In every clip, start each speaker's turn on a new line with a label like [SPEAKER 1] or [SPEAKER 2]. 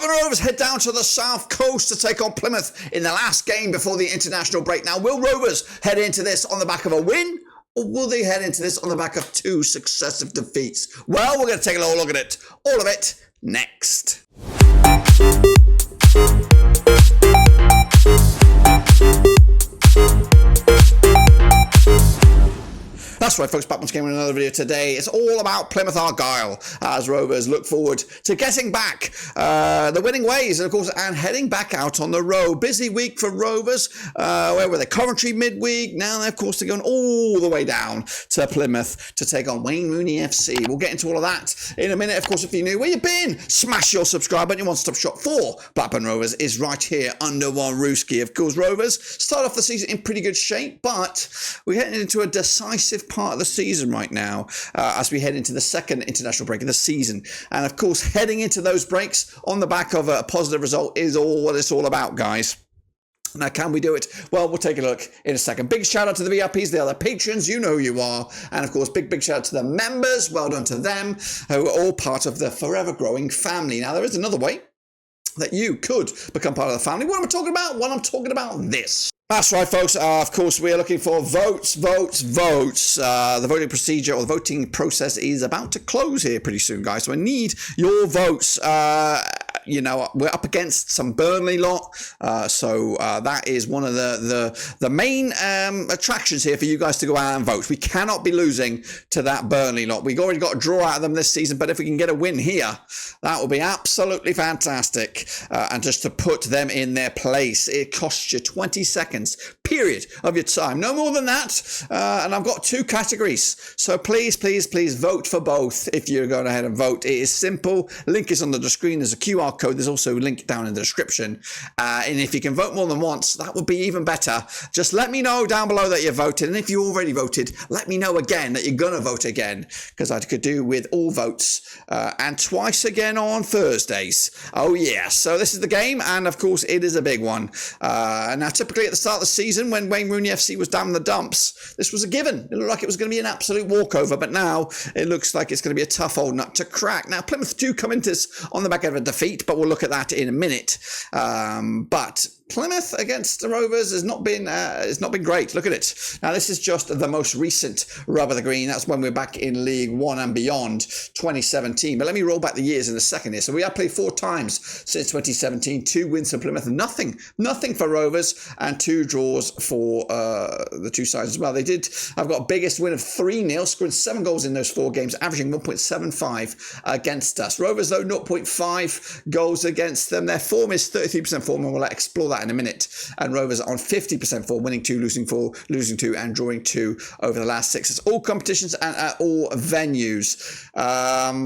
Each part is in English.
[SPEAKER 1] Blackburn Rovers head down to the south coast to take on Plymouth in the last game before the international break. Now, will Rovers head into this on the back of a win, or will they head into this on the back of 2 successive defeats? Well, we're going to take a little look at it. All of it next. That's right, folks, back once again with another video today. It's all about Plymouth Argyle as Rovers look forward to getting back the winning ways, and of course, and heading back out on the road. Busy week for Rovers. Where were they? Coventry midweek. Now, of course, they're going all the way down to Plymouth to take on Wayne Rooney FC. We'll get into all of that in a minute. Of course, if you're new, where you been? Smash your subscribe button. Your one-stop shop for Blackburn Rovers is right here under one rooski. Of course, Rovers start off the season in pretty good shape, but we're getting into a decisive part of the season right now as we head into the second international break of the season. And of course, heading into those breaks on the back of a positive result is all what it's all about, guys. Now, can we do it? Well, we'll take a look in a second. Big shout out to the VIPs. They are the patrons. You know who you are. And of course, big shout out to the members. Well done to them, who are all part of the forever growing family. Now, there is another way that you could become part of the family. What am I talking about? Well, I'm talking about this. That's right, folks. Of course, we are looking for votes. The voting procedure or the voting process is about to close here pretty soon, guys. So I need your votes. You know, we're up against some Burnley lot, so that is one of the main attractions here for you guys to go out and vote. We cannot be losing to that Burnley lot. We've already got a draw out of them this season, but if we can get a win here, that will be absolutely fantastic. And just to put them in their place, it costs you 20 seconds, period, of your time. No more than that. And I've got 2 categories. So please vote for both if you're going ahead and vote. It is simple. Link is under the screen. There's a QR code. There's also a link down in the description. And if you can vote more than once, that would be even better. Just let me know down below that you voted. And if you already voted, let me know again that you're going to vote again, because I could do with all votes and twice again on Thursdays. Oh, yeah. So this is the game. And of course, it is a big one. Now, typically at the start of the season, when Wayne Rooney FC was down in the dumps, this was a given. It looked like it was going to be an absolute walkover. But now it looks like it's going to be a tough old nut to crack. Now, Plymouth do come into this on the back of a defeat, but we'll look at that in a minute. But Plymouth against the Rovers has not been great. Look at it. Now, this is just the most recent rub of the green. That's when we're back in League One and beyond, 2017. But let me roll back the years in a second here. So we have played 4 times since 2017. 2 wins for Plymouth, nothing for Rovers, and 2 draws for the 2 sides as well. I've got biggest win of 3-0, scoring 7 goals in those 4 games, averaging 1.75 against us. Rovers, though, 0.5 goals against them. Their form is 33% form, and we'll explore that in a minute. And Rovers on 50% form, winning 2, losing 4, losing 2, and drawing 2 over the last 6. It's all competitions and at all venues.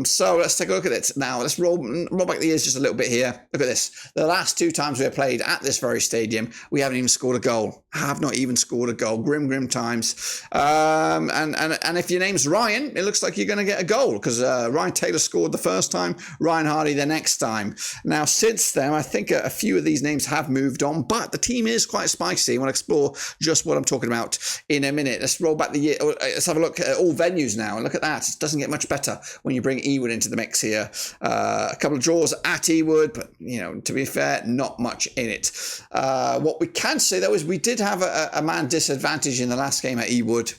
[SPEAKER 1] So let's take a look at it. Now, let's roll back the years just a little bit here. Look at this. The last 2 times we have played at this very stadium, we haven't even scored a goal. Have not even scored a goal. Grim times. And if your name's Ryan, it looks like you're going to get a goal, because Ryan Taylor scored the first time, Ryan Hardy the next time. Now, since then, I think a few of these names have moved on, but the team is quite spicy. I want to explore just what I'm talking about in a minute. Let's roll back the year. Let's have a look at all venues now, and look at that. It doesn't get much better when you bring Ewood into the mix here. A couple of draws at Ewood, but you know, to be fair, not much in it. What we can say though is we did have a man disadvantage in the last game at Ewood.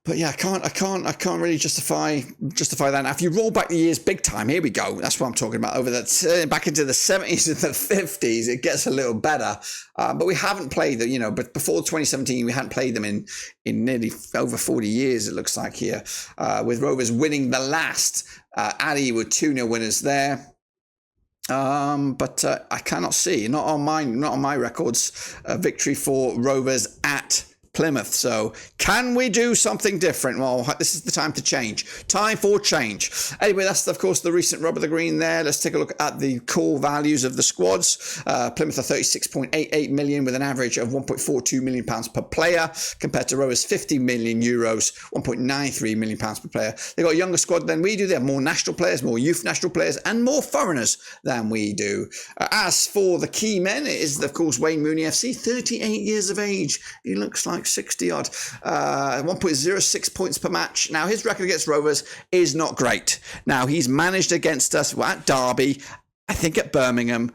[SPEAKER 1] But yeah, I can't really justify that. Now, if you roll back the years big time, here we go. That's what I'm talking about. Over that, back into the 70s and the 50s, it gets a little better. But we haven't played them, but before 2017, we hadn't played them in nearly over 40 years, it looks like here, with Rovers winning the last at Ewood, 2-0 winners there. But I cannot see, not on my records, a victory for Rovers at Plymouth. So can we do something different? Well, this is the time to change. Time for change. Anyway, that's of course the recent rub of the green there. Let's take a look at the core values of the squads. Plymouth are 36.88 million with an average of 1.42 million pounds per player, compared to Rovers 50 million euros, 1.93 million pounds per player. They've got a younger squad than we do. They have more national players, more youth national players, and more foreigners than we do. As for the key men, it is of course Wayne Rooney FC, 38 years of age. He looks like 60 odd, 1.06 points per match. Now, his record against Rovers is not great. Now, he's managed against us at Derby, I think at Birmingham,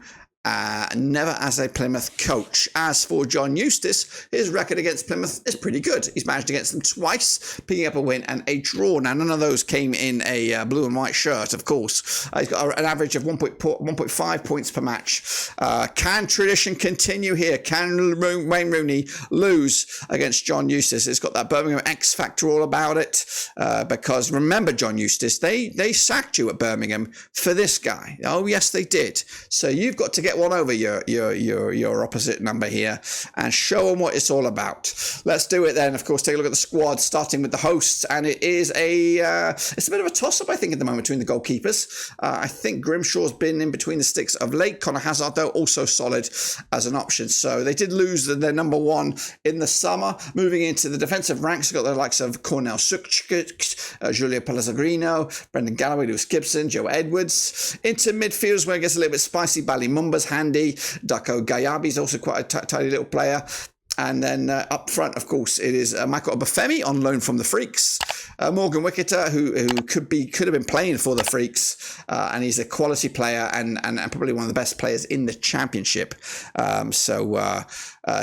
[SPEAKER 1] never as a Plymouth coach. As for John Eustace, his record against Plymouth is pretty good. He's managed against them twice, picking up a win and a draw. Now, none of those came in a blue and white shirt, of course. He's got an average of 1.5 points per match. Can tradition continue here? Can Wayne Rooney lose against John Eustace? It's got that Birmingham X factor all about it, because remember, John Eustace, they sacked you at Birmingham for this guy. Oh, yes, they did. So you've got to get one over your opposite number here and show them what it's all about. Let's do it then. Of course, take a look at the squad, starting with the hosts, and it is it's a bit of a toss-up, I think, at the moment between the goalkeepers. I think Grimshaw's been in between the sticks of late. Conor Hazard, though, also solid as an option. So they did lose their number one in the summer. Moving into the defensive ranks, got the likes of Cornel Sukcic, Julio Pellegrino, Brendan Galloway, Lewis Gibson, Joe Edwards. Into midfielders, where it gets a little bit spicy. Ballymumba's handy. Darko Gayabi's also quite a tidy little player. And then up front, of course, it is Michael Obafemi on loan from the Freaks. Morgan Wicketer, who could have been playing for the Freaks, and he's a quality player and probably one of the best players in the Championship.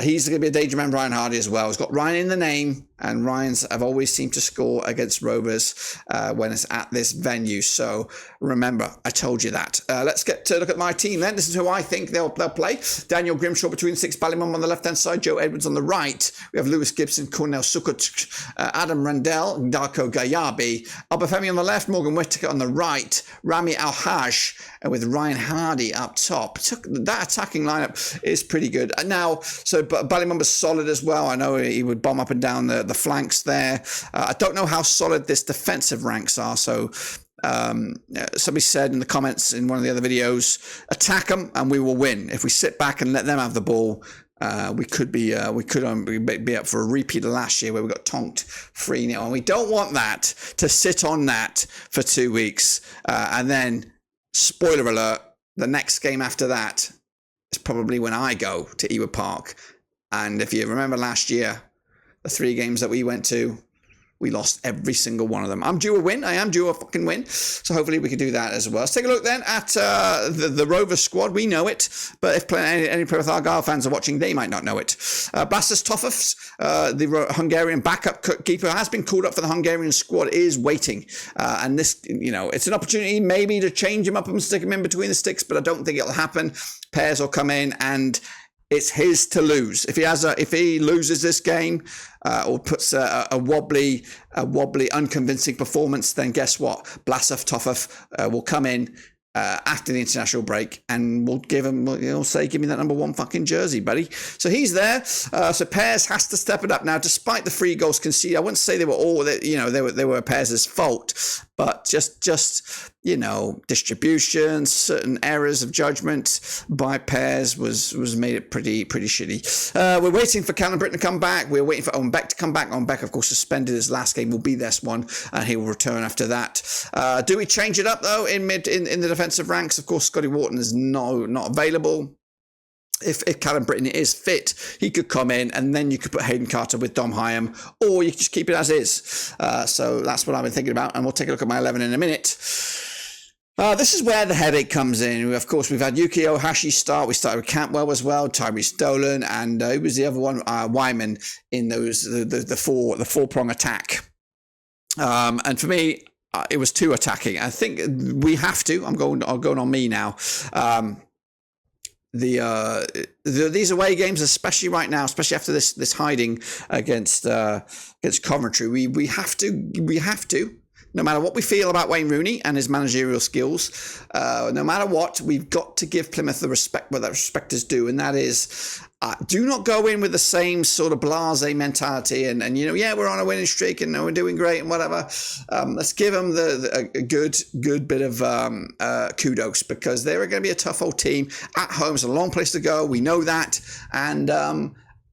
[SPEAKER 1] He's going to be a danger man. Ryan Hardy as well. He's got Ryan in the name, and Ryans have always seemed to score against Rovers when it's at this venue. So remember, I told you that. Let's get to look at my team then. This is who I think they'll play. Daniel Grimshaw between six, Ballymum on the left-hand side, Joe Edwards on the right. We have Lewis Gibson, Cornel Sukcic, Adam Randell, Darko Gayabi. Obafemi on the left, Morgan Whittaker on the right, Rami Al-Haj, with Ryan Hardy up top. That attacking lineup is pretty good. Now, so Ballymumba's solid as well. I know he would bomb up and down the flanks there. I don't know how solid this defensive ranks are. So somebody said in the comments in one of the other videos, attack them and we will win. If we sit back and let them have the ball, we could be up for a repeat of last year where we got tonked 3-0. And we don't want that to sit on that for 2 weeks. And then, spoiler alert, the next game after that is probably when I go to Ewood Park. And if you remember last year, the 3 games that we went to, we lost every single one of them. I'm due a win. I am due a fucking win. So hopefully we can do that as well. Let's take a look then at the Rovers squad. We know it. But if any Plymouth Argyle fans are watching, they might not know it. Blastas Tofas, the Hungarian backup keeper, has been called up for the Hungarian squad, is waiting. And this, it's an opportunity maybe to change him up and stick him in between the sticks, but I don't think it'll happen. Pairs will come in and it's his to lose. If he loses this game or puts a wobbly, unconvincing performance, then guess what? Blasov Tofaf will come in after the international break, and we'll give him. He'll say, "Give me that number 1 fucking jersey, buddy." So he's there. So Pears has to step it up now. Despite the 3 goals conceded, I wouldn't say they were all that. They were Pears' fault, but just distribution, certain errors of judgment by Pears was made it pretty shitty. We're waiting for Callum Britton to come back. We're waiting for Owen Beck to come back. Owen Beck, of course, suspended his last game. Will be this one, and he will return after that. Do we change it up though in the defensive ranks? Of course, Scotty Wharton is not available. If Callum Britton is fit, he could come in, and then you could put Hayden Carter with Dom Hyam, or you could just keep it as is. So that's what I've been thinking about, and we'll take a look at my 11 in a minute. This is where the headache comes in. Of course, we've had Yuki Ohashi start. We started with Campwell as well, Tyrese Dolan, and who was the other one? Wyman in the four-prong attack. And for me, it was 2 attacking. I think we have to. I'm going on me now. These away games, especially right now, especially after this hiding against Coventry, we have to. No matter what we feel about Wayne Rooney and his managerial skills, no matter what, we've got to give Plymouth the respect, what that respect is due, and that is, do not go in with the same sort of blasé mentality and we're on a winning streak and we're doing great and whatever. Let's give them a good bit of kudos, because they're going to be a tough old team at home. It's a long place to go. We know that, and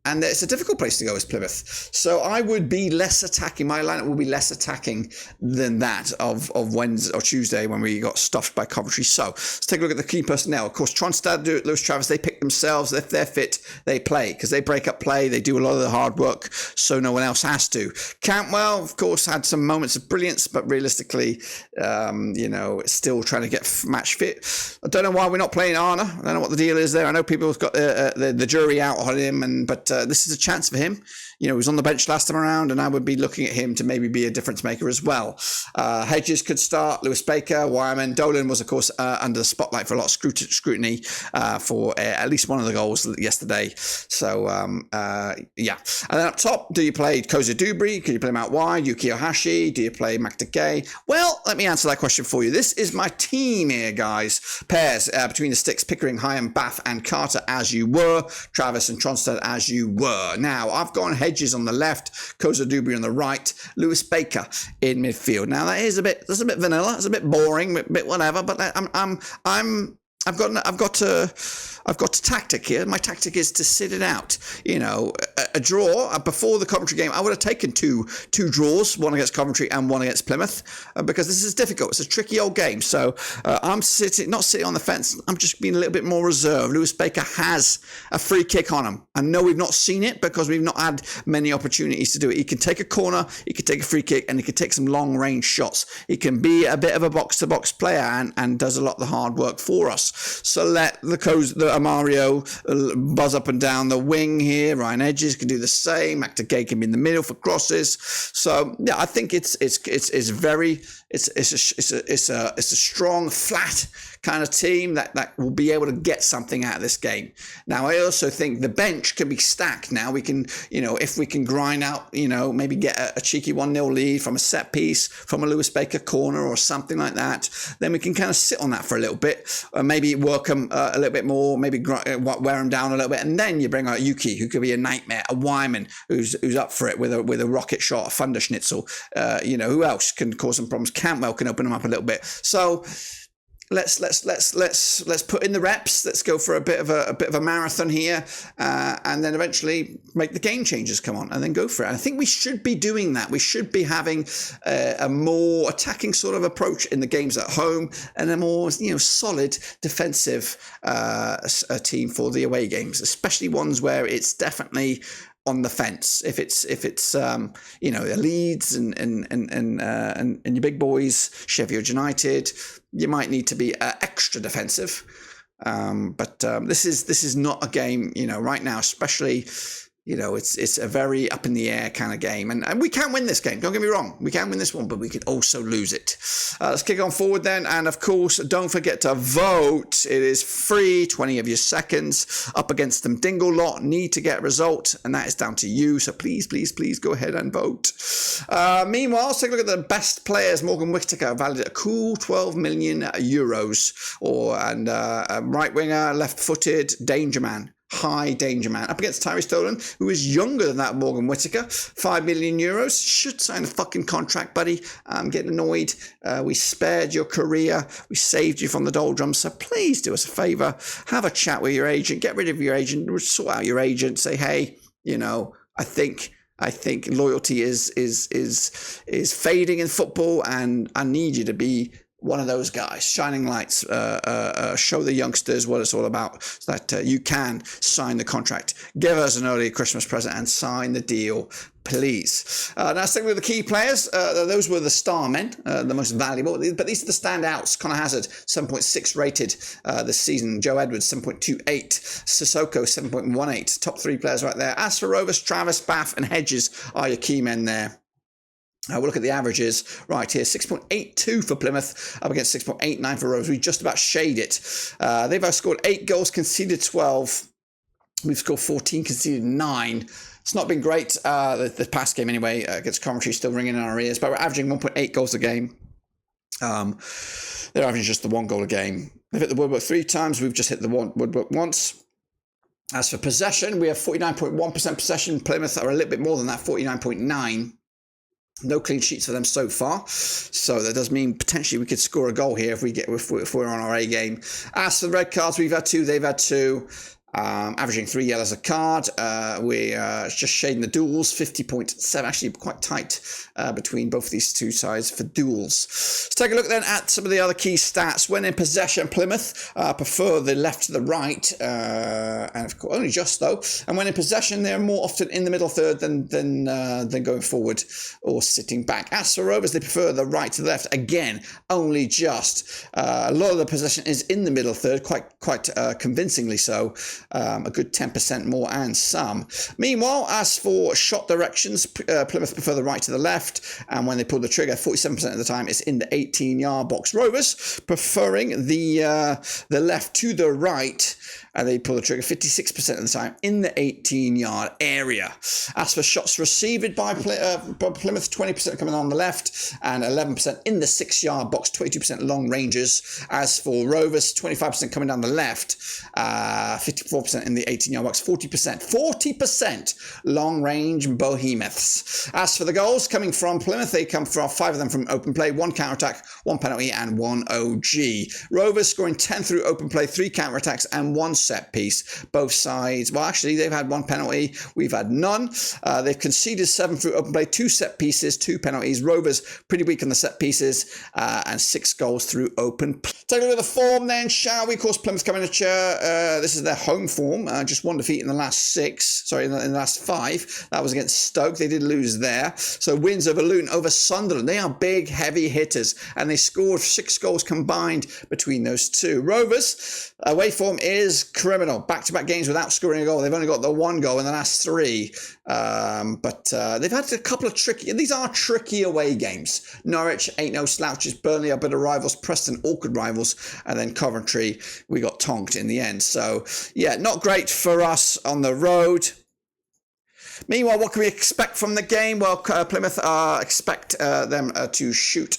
[SPEAKER 1] And it's a difficult place to go as Plymouth. So I would be less attacking. My lineup will be less attacking than that of Wednesday or Tuesday when we got stuffed by Coventry. So let's take a look at the key personnel. Of course, Tronstad, Lewis Travis, they pick themselves. If they're fit, they play because they break up play. They do a lot of the hard work, so no one else has to. Cantwell, of course, had some moments of brilliance, but realistically, still trying to get match fit. I don't know why we're not playing Arna. I don't know what the deal is there. I know people have got the jury out on him, but this is a chance for him. He was on the bench last time around, and I would be looking at him to maybe be a difference maker as well. Hedges could start, Lewis Baker, Wireman. Dolan was, of course, under the spotlight for a lot of scrutiny for at least one of the goals yesterday. So, yeah. And then up top, do you play Koza Dubry? Can you play him out wide? Yuki Ohashi? Do you play McDegay? Well, let me answer that question for you. This is my team here, guys. Pairs between the sticks, Pickering, Hyam, Bath, and Carter, as you were. Travis and Tronstad, as you were. Now, I've gone Hedges on the left, Koza Dubry on the right, Lewis Baker in midfield. Now, that's a bit vanilla. It's a bit boring, a bit whatever. But I've got a tactic here. My tactic is to sit it out. A draw before the Coventry game. I would have taken two draws, one against Coventry and one against Plymouth, because this is difficult. It's a tricky old game. So I'm not sitting on the fence. I'm just being a little bit more reserved. Lewis Baker has a free kick on him. I know we've not seen it because we've not had many opportunities to do it. He can take a corner, he can take a free kick, and he can take some long range shots. He can be a bit of a box to box player and does a lot of the hard work for us. So let the Amario buzz up and down the wing here. Ryan Edges can do the same. McDegay can be in the middle for crosses. So yeah, I think it's a strong, flat kind of team that will be able to get something out of this game. Now, I also think the bench can be stacked now. We can, if we can grind out, maybe get a cheeky 1-0 lead from a set piece, from a Lewis Baker corner or something like that, then we can kind of sit on that for a little bit, maybe work them a little bit more, maybe wear them down a little bit, and then you bring out Yuki, who could be a nightmare, a Wyman who's up for it with a rocket shot, a thunder schnitzel. Who else can cause some problems? Cantwell can open them up a little bit. So let's put in the reps. Let's go for a bit of a marathon here, and then eventually make the game changers come on, and then go for it. And I think we should be doing that. We should be having a more attacking sort of approach in the games at home, and a more solid defensive team for the away games, especially ones where it's definitely on the fence. If it's the Leeds and your big boys, Sheffield United, you might need to be extra defensive. But this is not a game, right now, especially. It's a very up in the air kind of game. And we can win this game. Don't get me wrong. We can win this one, but we can also lose it. Let's kick on forward then. And of course, don't forget to vote. It is free, 20 of your seconds. Up against them Dingle lot. Need to get a result. And that is down to you. So please, please, please go ahead and vote. Meanwhile, let's take a look at the best players. Morgan Whittaker valued at a cool 12 million euros. And right winger, left footed, danger man. High danger man. Up against Tyree Stolen, who is younger than that Morgan Whittaker. 5 million euros. Should sign a fucking contract, buddy. I'm getting annoyed. We spared your career. We saved you from the doldrums. So please do us a favour. Have a chat with your agent. Get rid of your agent. Sort out your agent. Say, hey, I think loyalty is fading in football, and I need you to be one of those guys, shining lights, show the youngsters what it's all about, so that you can sign the contract. Give us an early Christmas present and sign the deal, please. Now, sticking with the key players, those were the star men, the most valuable, but these are the standouts. Connor Hazard, 7.6 rated this season. Joe Edwards, 7.28. Sissoko, 7.18. Top three players right there. As for Rovers, Travis, Bath, and Hedges are your key men there. We'll look at the averages right here. 6.82 for Plymouth, up against 6.89 for Rovers. We just about shade it. They've scored 8 goals, conceded 12. We've scored 14, conceded 9. It's not been great, the past game anyway, against Coventry, still ringing in our ears, but we're averaging 1.8 goals a game. They're averaging just the 1 goal a game. They've hit the woodwork 3 times. We've just hit the woodwork once. As for possession, we have 49.1% possession. Plymouth are a little bit more than that, 49.9%. No clean sheets for them so far, so that does mean potentially we could score a goal here if we're on our A game. As for the red cards, we've had 2, they've had 2. Averaging 3 yellows a card. We're just shading the duels, 50.7, actually quite tight between both of these two sides for duels. Let's take a look then at some of the other key stats. When in possession, Plymouth prefer the left to the right, and of course only just though. And when in possession, they're more often in the middle third than going forward or sitting back. As for Rovers, they prefer the right to the left. Again, only just. A lot of the possession is in the middle third, quite convincingly so. A good 10% more and some. Meanwhile, as for shot directions, Plymouth prefer the right to the left, and when they pull the trigger, 47% of the time it's in the 18-yard box. Rovers preferring the left to the right, and they pull the trigger 56% of the time in the 18-yard area. As for shots received by Plymouth, 20% coming on the left and 11% in the 6-yard box, 22% long ranges. As for Rovers, 25% coming down the left, 54% in the 18-yard box, 40% long range behemoths. As for the goals coming from Plymouth, they come from 5 of them from open play, 1 counter-attack, 1 penalty and 1 OG. Rovers scoring 10 through open play, 3 counter-attacks and 1 set piece. Both sides, well actually they've had 1 penalty, we've had none. They've conceded 7 through open play, 2 set pieces, 2 penalties. Rovers pretty weak on the set pieces, and 6 goals through open play. Take a look at the form then, shall we? Of course, Plymouth coming to this is their home form, just 1 defeat in the last 6, sorry, in the last 5. That was against Stoke, they did lose there. So wins over Luton, over Sunderland. They are big, heavy hitters, and they scored 6 goals combined between those two. Rovers, away form is criminal. Back-to-back games without scoring a goal. They've only got the 1 goal in the last 3. But they've had a couple of these are tricky away games. Norwich, ain't no slouches. Burnley are better rivals. Preston, awkward rivals. And then Coventry, we got tonked in the end. So, yeah, not great for us on the road. Meanwhile, what can we expect from the game? Well, Plymouth expect them to shoot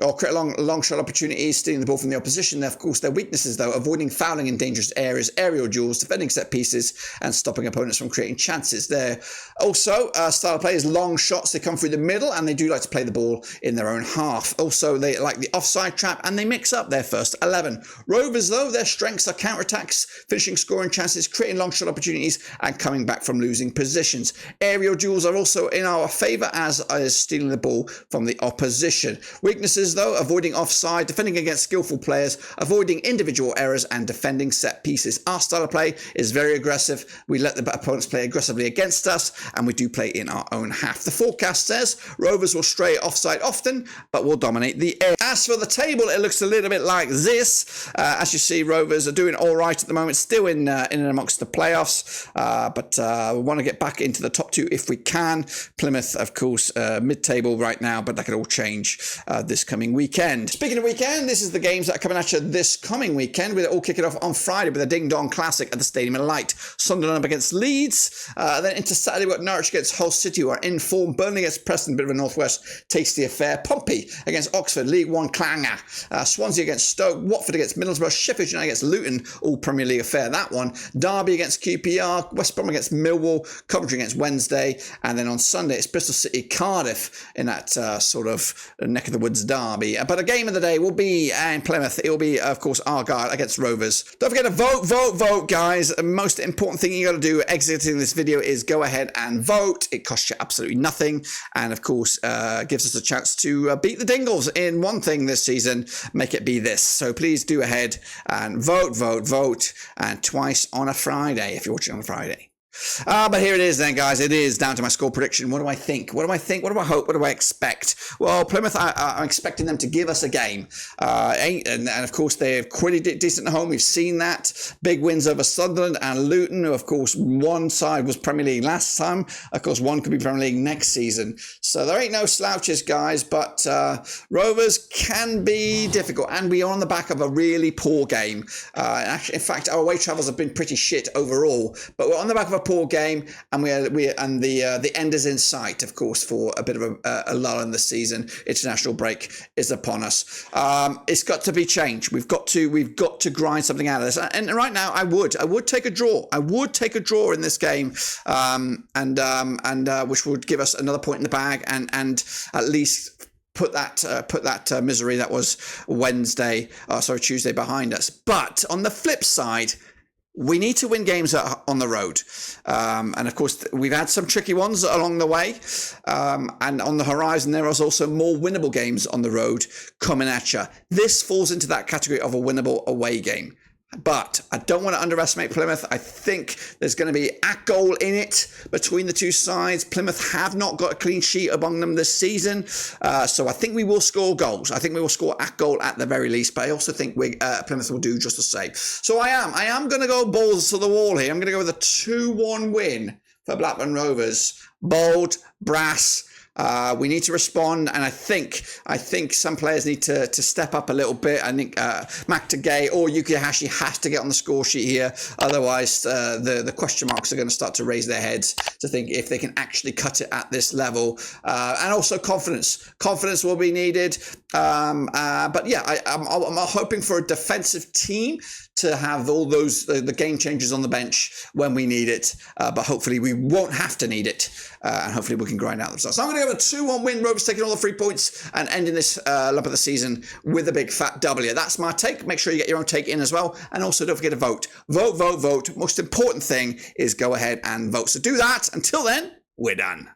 [SPEAKER 1] or create long shot opportunities, stealing the ball from the opposition. Of course, their weaknesses, though, avoiding fouling in dangerous areas, aerial duels, defending set pieces, and stopping opponents from creating chances. Their also style of play is long shots. They come through the middle, and they do like to play the ball in their own half. Also, they like the offside trap, and they mix up their first 11. Rovers, though, their strengths are counterattacks, finishing scoring chances, creating long shot opportunities, and coming back from losing positions. Aerial duels are also in our favour, as is stealing the ball from the opposition. Weaknesses, though, avoiding offside, defending against skillful players, avoiding individual errors, and defending set pieces. Our style of play is very aggressive. We let the opponents play aggressively against us, and we do play in our own half. The forecast says Rovers will stray offside often, but will dominate the air. As for the table, it looks a little bit like this. As you see, Rovers are doing all right at the moment, still in and amongst the playoffs, but we want to get back into the top 2 if we can. Plymouth, of course, mid-table right now, but that could all change this coming weekend. Speaking of weekend, this is the games that are coming at you this coming weekend. We're all kicking off on Friday with a ding-dong classic at the Stadium of Light. Sunderland up against Leeds. Then into Saturday, we've got Norwich against Hull City, who are in form. Burnley against Preston, bit of a Northwest tasty affair. Pompey against Oxford, League One clanger. Swansea against Stoke. Watford against Middlesbrough. Sheffield United against Luton, all Premier League affair, that one. Derby against QPR. West Brom against Millwall. Coventry against Wednesday. And then on Sunday, it's Bristol City, Cardiff in that sort of neck of the woods derby. But a game of the day will be in Plymouth. It will be, of course, Argyle against Rovers. Don't forget to vote, guys. The most important thing you got to do exiting this video is go ahead and vote. It costs you absolutely nothing. And, of course, gives us a chance to beat the Dingles in one thing this season. Make it be this. So please do ahead and vote. And twice on a Friday if you're watching on a Friday. But here it is then, guys. It is down to my score prediction. What do I think? What do I think? What do I hope? What do I expect? Well, Plymouth, I'm expecting them to give us a game. And of course, they're pretty decent at home. We've seen that. Big wins over Sunderland and Luton, who, of course, one side was Premier League last time. Of course, one could be Premier League next season. So there ain't no slouches, guys. But Rovers can be difficult. And we are on the back of a really poor game. Actually, in fact, our away travels have been pretty shit overall. But we're on the back of a poor game, and the end is in sight, of course, for a bit of a lull in the season. International break is upon us. It's got to be changed. We've got to grind something out of this. And right now, I would take a draw. I would take a draw in this game, which would give us another point in the bag, and at least put that misery that was Tuesday behind us. But on the flip side, we need to win games on the road. And of course, we've had some tricky ones along the way. And on the horizon, there is also more winnable games on the road coming at you. This falls into that category of a winnable away game. But I don't want to underestimate Plymouth. I think there's going to be at goal in it between the two sides. Plymouth have not got a clean sheet among them this season. So I think we will score goals. I think we will score at goal at the very least. But I also think Plymouth will do just the same. So I am going to go balls to the wall here. I'm going to go with a 2-1 win for Blackburn Rovers. Bold, brass. We need to respond, and I think some players need to step up a little bit. I think Mac Tagay or Yuki Hashi has to get on the score sheet here. Otherwise, the question marks are going to start to raise their heads to think if they can actually cut it at this level. And also confidence. Confidence will be needed. But yeah, I'm hoping for a defensive team to have all those the game changers on the bench when we need it. But hopefully we won't have to need it. And hopefully we can grind out the results. So I'm going to go with a 2-1 win. Rovers taking all the 3 points and ending this lump of the season with a big fat W. That's my take. Make sure you get your own take in as well. And also don't forget to vote. Vote, vote, vote. Most important thing is go ahead and vote. So do that. Until then, we're done.